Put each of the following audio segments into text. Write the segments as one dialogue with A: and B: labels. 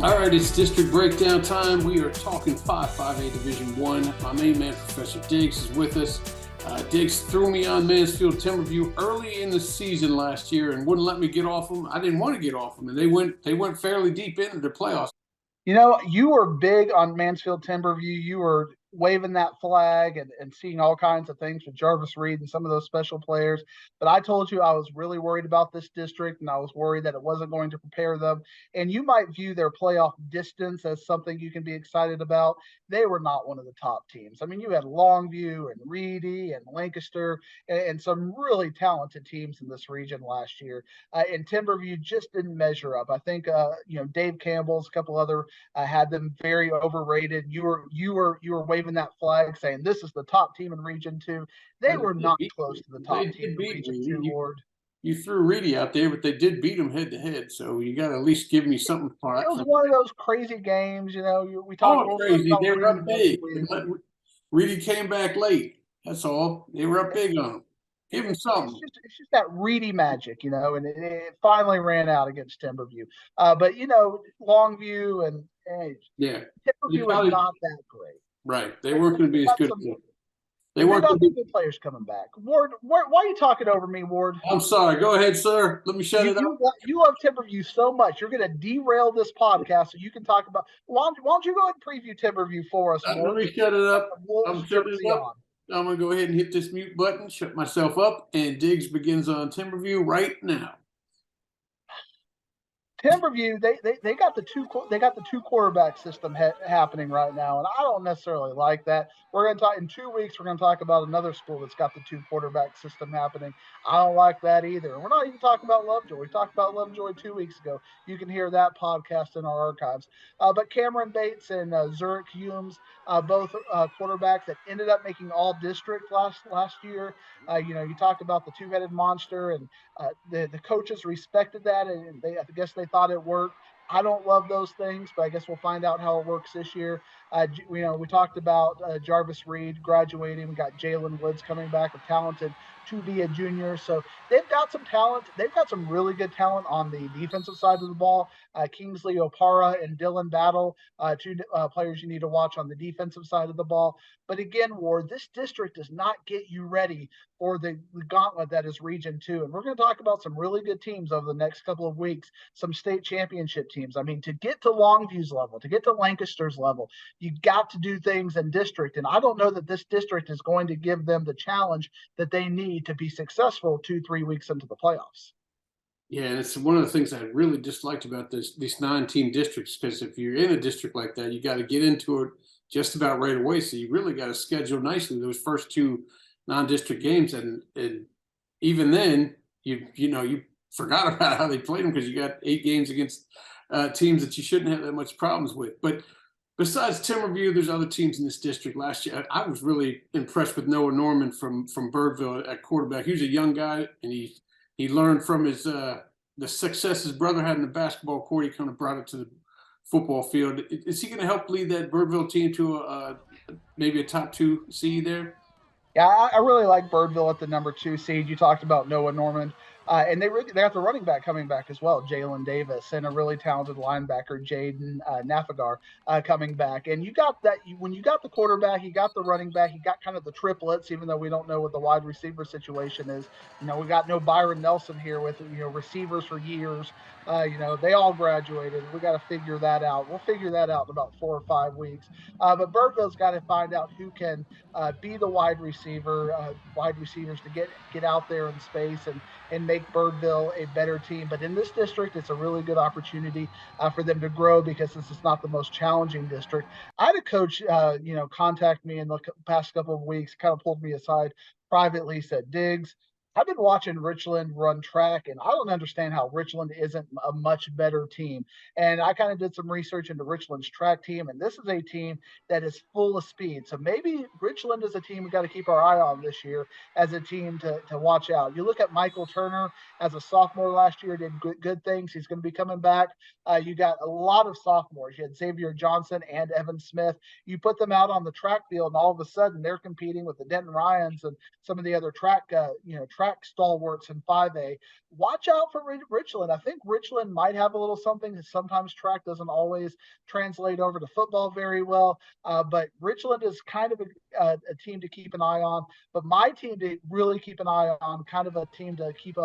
A: All right, it's district breakdown time. We are talking 5A Division I. My main man, Professor Diggs, is with us. Diggs threw me on Mansfield Timberview early in the season last year and wouldn't let me get off them. I didn't want to get off them, and they went fairly deep into the playoffs.
B: You know, you were big on Mansfield Timberview. You were waving that flag and seeing all kinds of things with Jarvis Reed and some of those special players. But I told you I was really worried about this district, and I was worried that it wasn't going to prepare them. And you might view their playoff distance as something you can be excited about. They were not one of the top teams. I mean, you had Longview and Reedy and Lancaster and some really talented teams in this region last year. And Timberview just didn't measure up. I think, Dave Campbell's, a couple other had them very overrated. You were waving that flag saying this is the top team in Region 2. They were not close to the top team in Region 2, Ward.
A: You threw Reedy out there, but they did beat them head to head. So you got to at least give me something for it.
B: It was one of those crazy games, we talked
A: crazy. They were up big. Reedy came back late. That's all. They were up big on them. Give him something.
B: It's just that Reedy magic, and it finally ran out against Timberview. But Longview and Timberview was not that great.
A: Right, they weren't going to be as good.
B: They weren't going to be good players coming back. Ward, why are you talking over me, Ward?
A: I'm sorry. Go ahead, sir. Let me shut it up.
B: You love Timberview so much. You're going to derail this podcast so you can talk about. Why don't you go ahead and preview Timberview for us, Ward?
A: Let me shut it up. I'm going to go ahead and hit this mute button, shut myself up, and Diggs begins on Timberview right now.
B: Timberview, they got the two quarterback system happening right now, and I don't necessarily like that. We're going to talk in 2 weeks. We're going to talk about another school that's got the two quarterback system happening. I don't like that either. And we're not even talking about Lovejoy. We talked about Lovejoy 2 weeks ago. You can hear that podcast in our archives. But Cameron Bates and Zurich Humes, both quarterbacks that ended up making all district last year. You talked about the two-headed monster, and the coaches respected that, and I guess they thought it worked. I don't love those things, but I guess we'll find out how it works this year. We talked about Jarvis Reed graduating. We got Jalen Woods coming back, a talented to be a junior. So they've got some talent. They've got some really good talent on the defensive side of the ball. Kingsley Opara and Dylan Battle, two players you need to watch on the defensive side of the ball. But again, Ward, this district does not get you ready for the gauntlet that is Region 2. And we're going to talk about some really good teams over the next couple of weeks, some state championship teams. I mean, to get to Longview's level, to get to Lancaster's level, you got to do things in district. And I don't know that this district is going to give them the challenge that they need to be successful 2-3 weeks into the playoffs.
A: Yeah, and it's one of the things I really disliked about these 9-team districts, because if you're in a district like that, you got to get into it just about right away. So you really got to schedule nicely those first two non-district games, and even then, you forgot about how they played them because you got 8 games against teams that you shouldn't have that much problems with. But besides Timberview, there's other teams in this district. Last year, I was really impressed with Noah Norman from Birdville at quarterback. He was a young guy, and he learned from his the success his brother had in the basketball court. He kind of brought it to the football field. Is he going to help lead that Birdville team to maybe a top 2 seed there?
B: Yeah, I really like Birdville at the number 2 seed. You talked about Noah Norman. And they got the running back coming back as well, Jalen Davis, and a really talented linebacker, Jaden Nafagar, coming back. And you got that when you got the quarterback, you got the running back, you got kind of the triplets, even though we don't know what the wide receiver situation is. We got no Byron Nelson here with receivers for years. They all graduated. We got to figure that out. We'll figure that out in about 4 or 5 weeks. But Birdville's got to find out who can be the wide receivers to get out there in space and make Birdville a better team. But in this district, it's a really good opportunity for them to grow, because this is not the most challenging district. I had a coach, contact me in the past couple of weeks, kind of pulled me aside privately, said, Diggs, I've been watching Richland run track, and I don't understand how Richland isn't a much better team. And I kind of did some research into Richland's track team, and this is a team that is full of speed. So maybe Richland is a team we got to keep our eye on this year as a team to watch out. You look at Michael Turner as a sophomore last year, did good things. He's going to be coming back. You got a lot of sophomores. You had Xavier Johnson and Evan Smith. You put them out on the track field, and all of a sudden they're competing with the Denton Ryans and some of the other track track stalwarts in 5A. Watch out for Richland. I think Richland might have a little something. Sometimes track doesn't always translate over to football very well, but Richland is kind of a team to keep an eye on. But my team to really keep an eye on, kind of a team to keep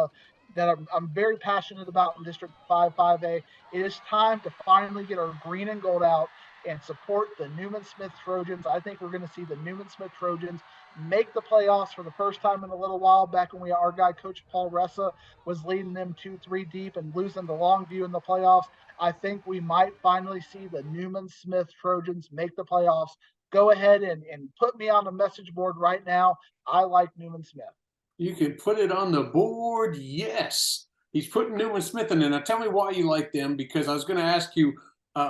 B: that I'm very passionate about in District 5A. It is time to finally get our green and gold out and support the Newman-Smith Trojans. I think we're going to see the Newman-Smith Trojans make the playoffs for the first time in a little while, back when our guy, Coach Paul Ressa, was leading them 2-3 deep and losing to Longview in the playoffs. I think we might finally see the Newman-Smith Trojans make the playoffs. Go ahead and put me on the message board right now. I like Newman-Smith.
A: You can put it on the board. Yes. He's putting Newman-Smith in there. Now tell me why you like them, because I was going to ask you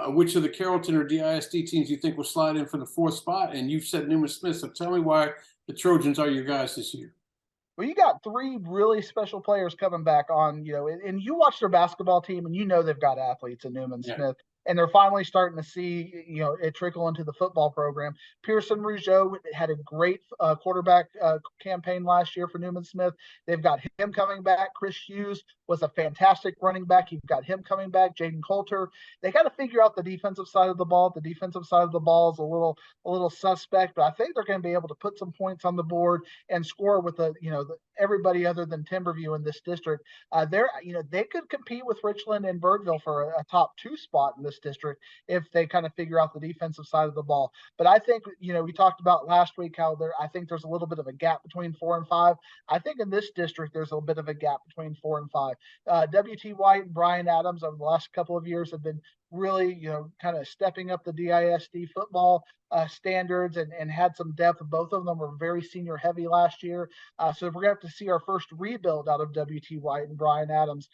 A: which of the Carrollton or DISD teams you think will slide in for the 4th spot, and you've said Newman-Smith. So tell me why the Trojans are your guys this year.
B: Well, you got 3 really special players coming back on, and you watch their basketball team and they've got athletes in Newman-Smith. Yeah. And they're finally starting to see, it trickle into the football program. Pearson Rougeau had a great quarterback campaign last year for Newman-Smith. They've got him coming back. Chris Hughes was a fantastic running back. You've got him coming back. Jaden Coulter. They got to figure out the defensive side of the ball. The defensive side of the ball is a little suspect, but I think they're going to be able to put some points on the board and score with everybody other than Timberview in this district. They could compete with Richland and Birdville for a top 2 spot in this district if they kind of figure out the defensive side of the ball. But I think, we talked about last week how I think there's a little bit of a gap between 4 and 5. I think in this district, there's a bit of a gap between 4 and 5. W.T. White and Brian Adams over the last couple of years have been really, kind of stepping up the DISD football standards and had some depth. Both of them were very senior heavy last year. So we're going to have to see our first rebuild out of W.T. White and Brian Adams.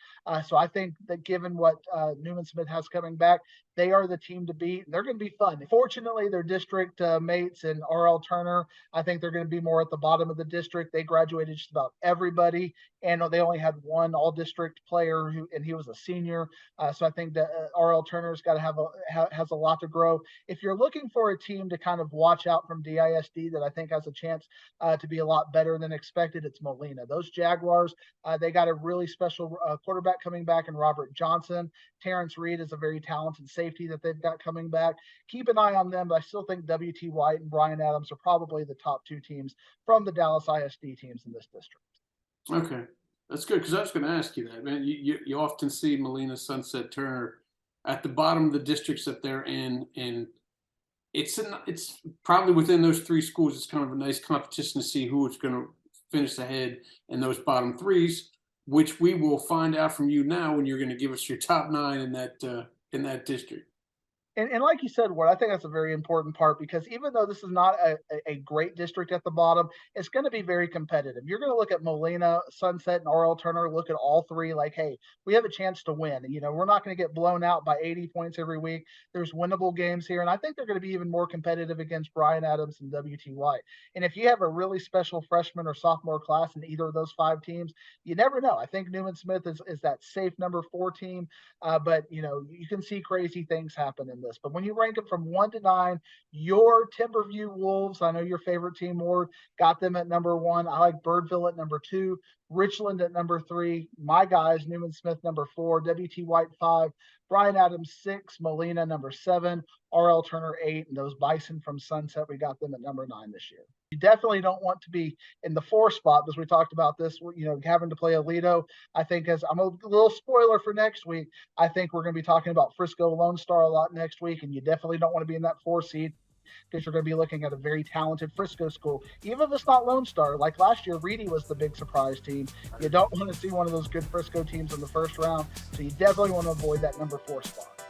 B: So I think that given what Newman-Smith has coming back, they are the team to beat. They're going to be fun. Fortunately, their district mates in R.L. Turner, I think they're going to be more at the bottom of the district. They graduated just about everybody, and they only had one all-district player, and he was a senior. So I think that R.L. Turner's got to has a lot to grow. If you're looking for a team to kind of watch out from DISD that I think has a chance to be a lot better than expected, it's Molina. Those Jaguars, they got a really special quarterback coming back in Robert Johnson. Terrence Reed is a very talented safety that they've got coming back. Keep an eye on them, but I still think W.T. White and Brian Adams are probably the top 2 teams from the Dallas ISD teams in this district.
A: Okay, that's good, because I was going to ask you that, man. You often see Molina, Sunset, Turner at the bottom of the districts that they're in, and it's probably within those 3 schools. It's kind of a nice competition to see who is going to finish ahead in those bottom 3s, which we will find out from you now when you're going to give us your top 9 in that district.
B: And like you said, Ward, I think that's a very important part, because even though this is not a great district at the bottom, it's going to be very competitive. You're going to look at Molina, Sunset, and R.L. Turner, look at all 3 like, hey, we have a chance to win. We're not going to get blown out by 80 points every week. There's winnable games here, and I think they're going to be even more competitive against Brian Adams and W.T. White. And if you have a really special freshman or sophomore class in either of those 5 teams, you never know. I think Newman-Smith is that safe number 4 team, but you can see crazy things happen in this. But when you rank them from 1 to 9, your Timberview Wolves, I know your favorite team, Ward, got them at number 1. I like Birdville at number 2, Richland at number 3, my guys, Newman-Smith number 4, W.T. White 5, Brian Adams 6, Molina number 7, R.L. Turner 8, and those Bison from Sunset, we got them at number 9 this year. You definitely don't want to be in the 4 spot, because we talked about this, having to play Aledo. I think, as I'm a little spoiler for next week, I think we're going to be talking about Frisco Lone Star a lot next week, and you definitely don't want to be in that 4 seed, because you're going to be looking at a very talented Frisco school. Even if it's not Lone Star, like last year, Reedy was the big surprise team. You don't want to see one of those good Frisco teams in the first round, so you definitely want to avoid that number 4 spot.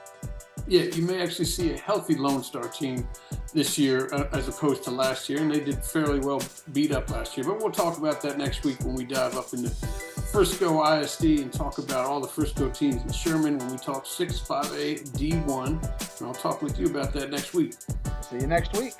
A: Yeah, you may actually see a healthy Lone Star team this year as opposed to last year, and they did fairly well beat up last year. But we'll talk about that next week when we dive up into Frisco ISD and talk about all the Frisco teams in Sherman when we talk 6-5A D1. And I'll talk with you about that next week.
B: See you next week.